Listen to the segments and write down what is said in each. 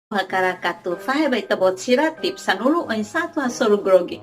Part.5 ita botsira tips sanulu Oinsa tu hasolu grogi.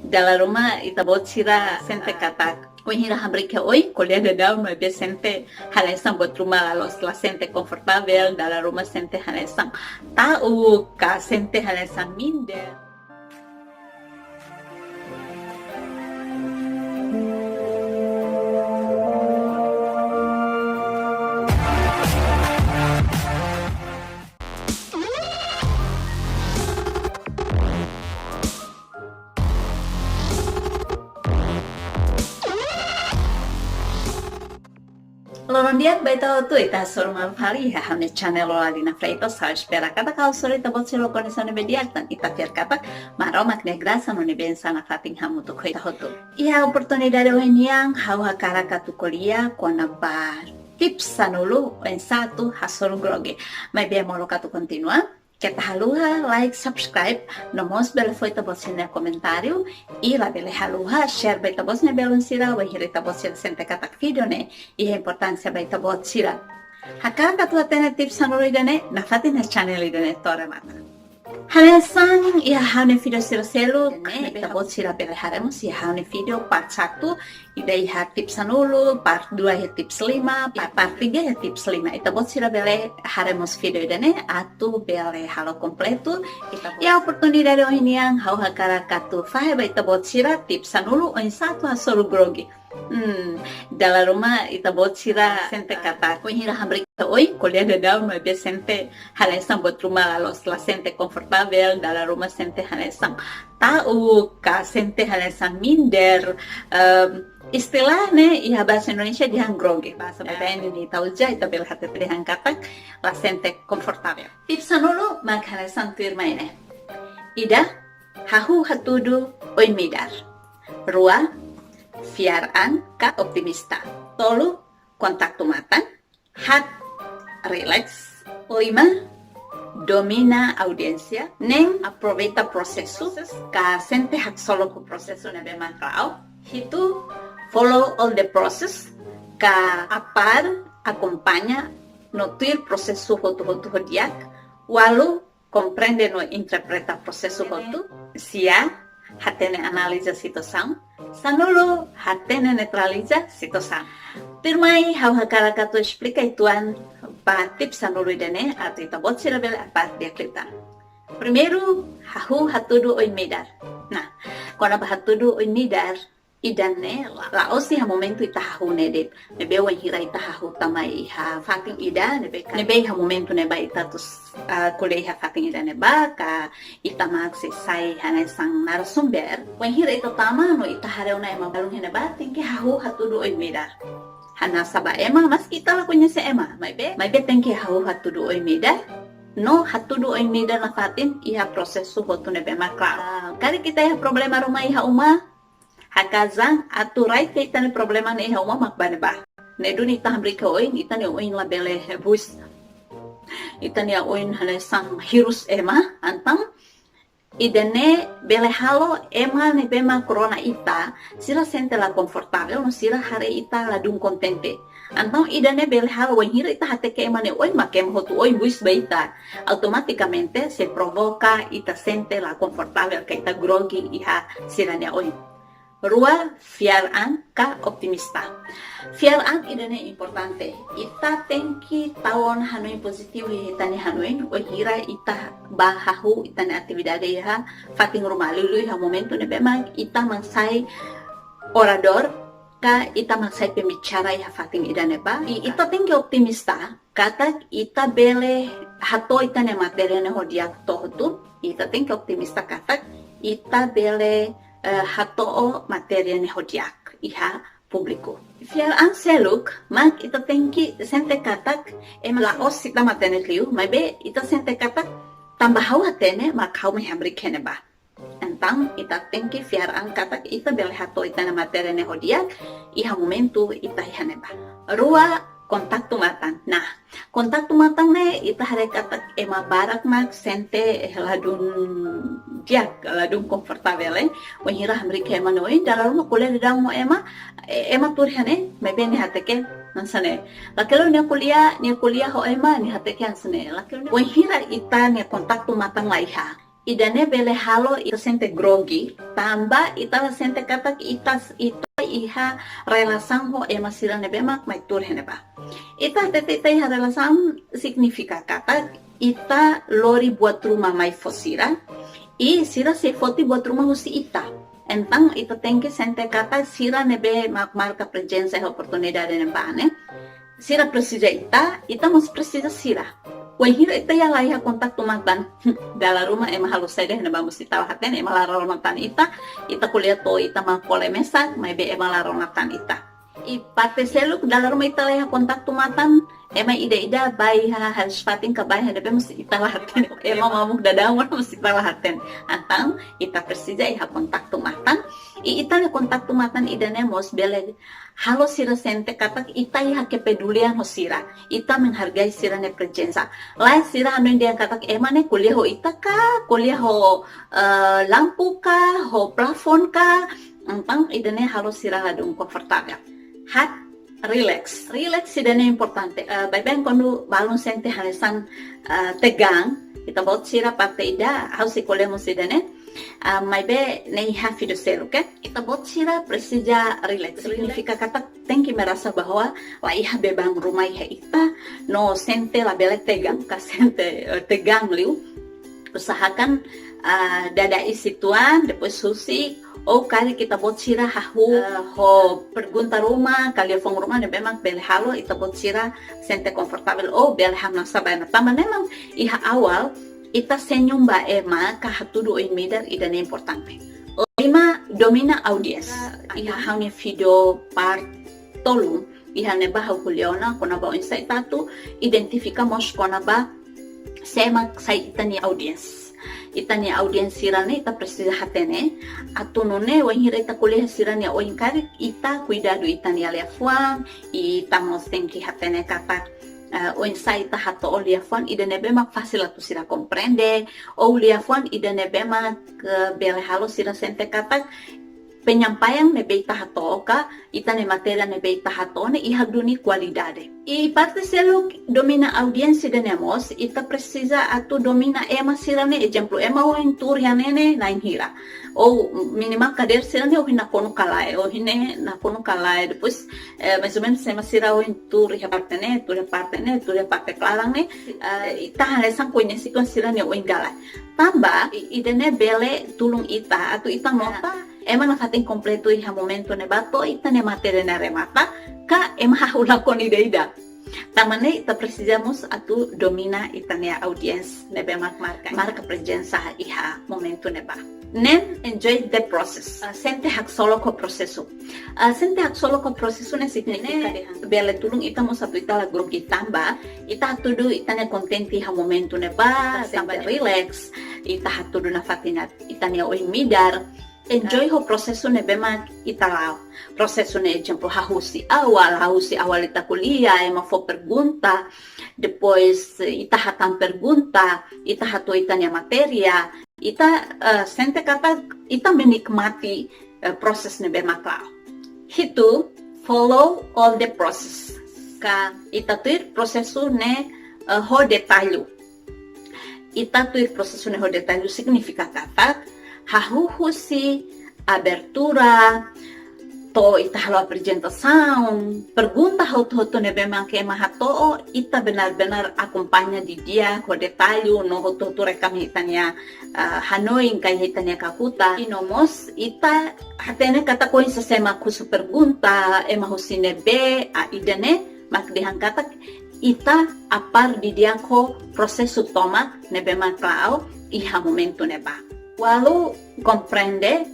Dalam rumah ita botsira sente kata Wainhira hambrike oi colega down no be sente halesan buat rumah lalu setelah sente komfortabel dalam rumah sente halesan tahu ka sente halesan minder. Lolondiak baita hotu ita sorma hari ya hamne channel Lolalinafreitas harus espera kata kau sore ita botsilo kondisone bediak tan ita piar kata maro makne grasa no nebensa na fating hamu tu koita hotu. Ia oportunidade yang hau hakara katu kolia kona bar tips sanulu en satu hasolu grogi. Mai bia molo katu continua. Kita haluha, like, subscribe, nomos bela foi tabosina comentário e labele haluha, share baita bosna belun sira, Wainhira tabosina sente katak video ne, e a importância baita bot sira. Hakaka tu Hatene tips sanulu idane, na Hatene channel idane tora mata. Halesan ia haune video sira selu, ne tabot sira bele haremos ia haune video part.1 ida ia tips sanulu, part.2 ia tips 5, part.3 ia tips 5. Ita bot sira bele haremos video idane atu bele halo kompleto. Ia oportunidade ini yang hau hakara katu fahe ita bot sira tips sanulu Oinsa tu hasolu grogi. Dalam rumah ita bot sira sente kata Wainhira hambrike oi colega down no be sente halesan buat rumah lalu setelah sente komfortabel dalam rumah sente halesan tahu ka sente halesan minder istilahnya ya bahasa Indonesia dihan grogi bahasa Betawi ini tahu aja ita bel hati dihan kata la sente komfortabel tips dulu mag halesan firma ini ida hahu hatudu oin midar rua fiaran ka optimista tolu kontaktu matan hat Rolex 5 Domina Audiance nem aproveita prosesu ka sente hak solo ku prosesu na bema krao itu follow all the process ka apar acompaña no tuir prosesu hotu hodiak walu Komprende no intreoreta prosesu hotu sia Hatene analisa situasaun sanulu Hatene netraliza situasaun. Pirmai hau hakara katu explica ituan pa tips sanulu idane atau ita bot sira bel apar dia klita. Primeiro hahu hatudu oin midar. Nah, kona hatudu oin midar idane la osi ha momento ita hahu nedit. Nebe Wainhira ita hahu tamai ha fating ida nebe ha momento neba ita tus kulei ha fating ida neba ka ita maksi sai hanesang narasumber. Wainhira ita tama no ita hareu na ema balung neba tingki hahu hatudu oin midar. Hana saba ema mas kita lakunya se ema mai be tengki hahu hatudu oin midar. No hatudu oin midar na fatin iha prosesu hotu nebe makla. Kali kita ya problema rumah iha uma hakazang aturai kita ni problema ni iha uma makbane ba. Nedu ni ita hambrike oin ita ni oin labele bus. Ita ni oin hanesang hirus ema antang idene bele halo ema ne bema corona ita sila sente la confortável no sila hare ita la dum contente antão idene bele halo Wainhira ita hate ke ema ne oi makem hotu oi buis baita automaticamente se provoca ita sente la confortável que ita grogi iha sila ne oi rua fiaran ka optimista fiaran idene importante ita tenki tawon hanoi positivo ita ni hanoi Wainhira ita bahahu ita ni aktividade iha fating rumah lulu iha momento ne bemang ita mangsai orador ka ita mangsai pembicara iha fating idane ba ita tenki optimista kata ita bele hato ita ne materi ne hodiak tohtu ita tenki optimista kata ita bele hato materi ne hodiak iha Publiku. Fiel ang seluk, mag ita tenki sente katak laos ita matene liu, may be ita sente katak tambahaw Hatene makhaw may hambrike ne ba. Entang ita tenki fiar ang katak ita belhato ita na materi ne hodiak iha momento ita iha ne ba. Rua kontaktu matan. Nah, kontaktu matan ne ita hare katak ema barak mag sente ladun bidiak ladung confortabile Wainhira Amerika ema noin dalam rumah kuliah di dalam ema turhane mebene hateke nansane lakelo ni kuliah ho ema ni hateke ansane lakelo Wainhira ita ni kontaktu matan laiha idane bele halo ita sente grogi tamba ita sente katak ita iha relasan ho ema sirane bemak mai turhane ba ita tete iha relasan significa katak ita lori buat rumah mai fosira i sira se foti buat rumah husi ita entang ita tengke sente kata sira nebe marca presenza e oportunidade ne bane sira precisa ita mos precisa sira Wainhira ita ya laiha kontaktu matan dalam rumah ema halus saja ne bamus ita Hatene ema laro matan ita kuliah to ita ma kole mesak mai be ema laro matan ita i parte seluk dalam rumah ita laiha kontaktu matan ema ida bai harus fatin ka bai hadape mesti ita lahaten ema mamuk dadang mesti ita lahaten antang ita precisa iha kontaktu matan ita ne kontaktu matan idane mos bele halo sira sente katak ita iha kepedulian ho sira ita menghargai sira ne presenza lai sira anu dia katak ema ne kuliah ho ita ka kuliah ho lampu ka ho plafon ka antang idane halo sira ladung komfortabel Relax sidane importante. Baiben quando balon sente halesan tegang, kita bot sira parte ida, harus ikolemos sidane. Mai be nei hafi do selo, okay? Kita bot sira precisa relax. Significa kata tengki merasa bahwa la iha bebang rumah iha ita no sente labele tegang, ka sente tegang liu. Usahakan dada isituan, depois susi o kali kita bot sira hahu ho pergunta rumah kali fong rumah ne memang bele halo ita bot sira sente komfortabel o bele hamna sabana tama memang iha awal ita senyum ba ema ka hatudu oin midar ida ne importante lima domina audience iha hanya video part tolong iha ne ba kuliona kona ba Oinsa itatu identificamos kona ba sema sai itani audience itani audience sirane ita precisa Hatene atunone Wainhira ita kuliah sirane oinkari ita cuidado itani aliafuan ita mostenki Hatene kata Oinsa ita hato oliafuan ida nebe mak fasilatu sira Komprende o liafuan ida nebe mak bele halo sira sente kata penyampaian nebe ita hato oka ita ne materia nebe ita hato ne ihaduni qualidade i parte selo domina audiência tenemos ita precisa atu domina ema sirane exemplo ema o entur yanene Wainhira ou minimal kader sirane o hina kono kalai o hine na kono kalai depois mais ou menos ema sira o entur ya partene tu ya parte clarang ne ita halesan conhece con sirane o engala tamba idene bele tulung ita atu ita nota ema na fatin completo iha momento ne bato ita ne materia ne remata ka ema hahula con ideida tamane ita precisamos atu domina itania audience nebe marca presenza iha momento neba nem enjoy the process sente hak solo ko prosesu sente hak solo ko prosesu ne significa bele tulung ita mo satu ita lagrogi tamba ita tudu itania contenti iha momento neba tamba relax ita hatudu na fatina itania oin midar enjoy ho prosesu ne bema italao prosesu ne exemplo hahusi awal ita kuliah ema fo pergunta depois ita hatan pergunta ita hato itania materia ita sente kata ita menikmati proses ne bema klao hitu follow all the process ka ita tuir prosesu ne ho detalhe ita tuir prosesu ne ho detalhe significa kata hahuhusi, abertura, to ita halo apresentação, pergunta hotu ne bemang ke mahato ita benar-benar akompanya di dia ko detalhe no hotu rekam hitanya Hanoi kai hitanya kakuta inomos ita Hatene kata ko isa sema kusu pergunta ema husine be a idene mak dihangkata ita apar di dia ko prosesu toma ne bemang klao iha momento neba walau Komprende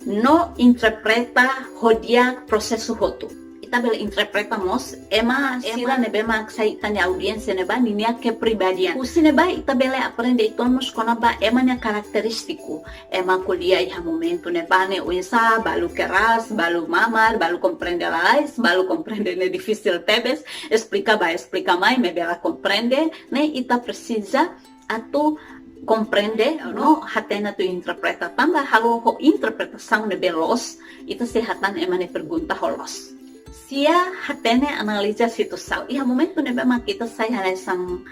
no interpreta hodia prosesu hotu ita bel interpretamos ema sira nebe mak saitanya audiência neba ninia ke pribadian usi neba ita bele aprende itomos konaba ema nya karakteristiku ema kuliah iha momento neba ne Oinsa balu keras balu mamar balu Komprende lais balu Komprende ne difícil tebes explica mai me bela Komprende ne ita precisa atu Komprende, no, Hatene tu intreoreta. Tambah halo ho interpretação ne belos, ita se Hatene emane pergunta holos. Sia Hatene analisa situasaun. Iha momento ne bema kita saya sang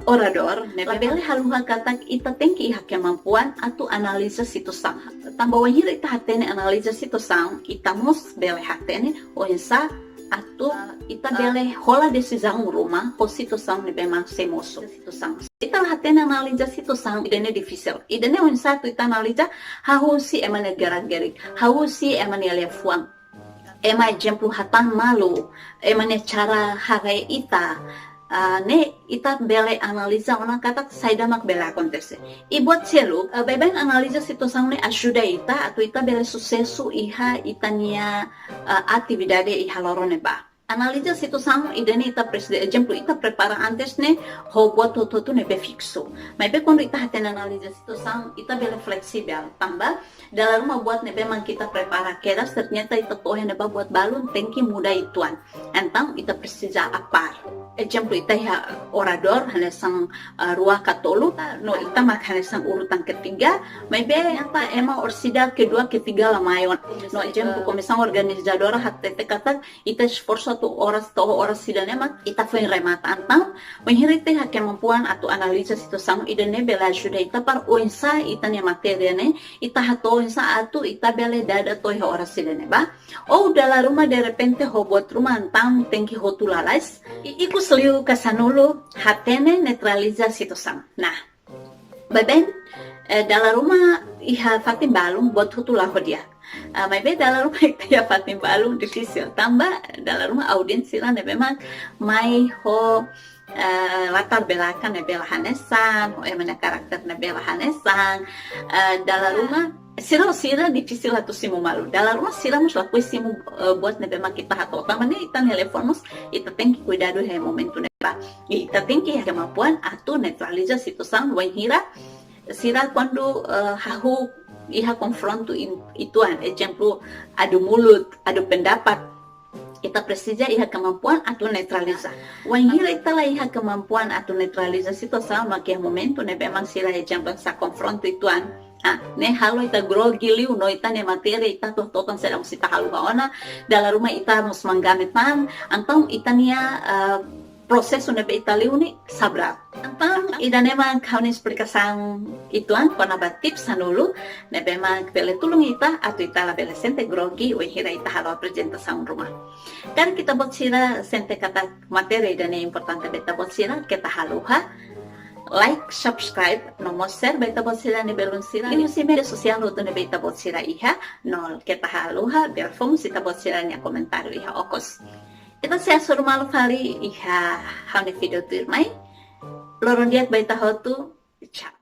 orador, ne labele haluha katak ita tengki iha kemampuan atau analisa situasaun. Tambah Wainhira ita Hatene analisa situasaun, ita mos bele Hatene, Oinsa atau ita bele hola decisão rumah, ho situasaun ne bema semoso situasaun. Ita Hatene analisa situasaun idene difícil. Idene Oinsa tu ita analisa hahusi emane gerak-gerik, hahusi emane lefuang. Ema exemplo hatan malu, emane cara harai ita, ne ita bele analisa ona kata saida mak bele acontece. I buat selu, beben analisa situasaun ne ajuda ita atau ita bele sucesso iha itania atividade iha lorone ba. Analisa situasaun idene ita exemplo ita prepara antes ne ho buat hotu ne be fixo. Mas be quando ita Hatene analisa situasaun ita bele fleksibel. Tambah dalam rumah buat nebe mang kita prepara keras ternyata ita tohe neba buat balon tengki muda ituan. Entang ita precisa apar. Exemplo ita ya orador hanya sang ruah katolu no ita mak hanya sang urutan ketiga maybe apa ema orsida kedua ketiga lamayon no exemplo como sang organizadora Hatene kata ita esforço tu horas sidane mak ita foi remata antang menghirite ha kemampuan atau analisa situasaun idene bela ajuda ita par Oinsa ita ne materia ne ita hato Oinsa atau ita bela dada toy horas sidane ba ou dalam rumah de repente ho buat rumah antang tengki hotu lalais iku seliu kasanulu Hatene netraliza situasaun. Nah, beben dalam rumah iha fatim balung buat hotu lah dia. Maybe dalam rumah iha fatim balung difícil. Tambah dalam rumah audiensi lah memang mai ho latar belakang nebela hanesan, ho emana karakter nebela hanesan. Dalam rumah sira difícil atau simu malu. Dalam rumah sira mus lakuin simu buat nebema kita hato. Tamane ita telefon mus ita tem que cuidar do momento neba. Ita tem que kemampuan atau netraliza situasaun Wainhira. Sira quando hahu iha konfrontu ituan. Exemplo adu mulut, adu pendapat. Kita precisa iha kemampuan atau netraliza. Wainhira ita lah iha kemampuan atau netraliza situasaun makia momento nebe mang sira exemplo sa konfrontu ituan. Ne halo ita grogi liu no ita ne materi ita totan sedang sita halu ona dalam rumah ita mus manggamit man antang ita nia prosesu nebe ita liu ni sabra antang ida ne man kau ni explicação ituan kona ba tips sanulu nebe man bele tulung ita atau ita la bele sente grogi Wainhira ita halo apresentação rumah kan kita buat sira sente kata materi ida ne importante beta buat sira kita haluha like, subscribe, nomor share beta bot sira ni belum sira ini si media sosial hotu ni beta bot sira iha nol kita haluha biar fom sita bot sira ni komentar iha okos kita saya suruh malu kali iha hamne video tu mai loron diak beta hotu ciao.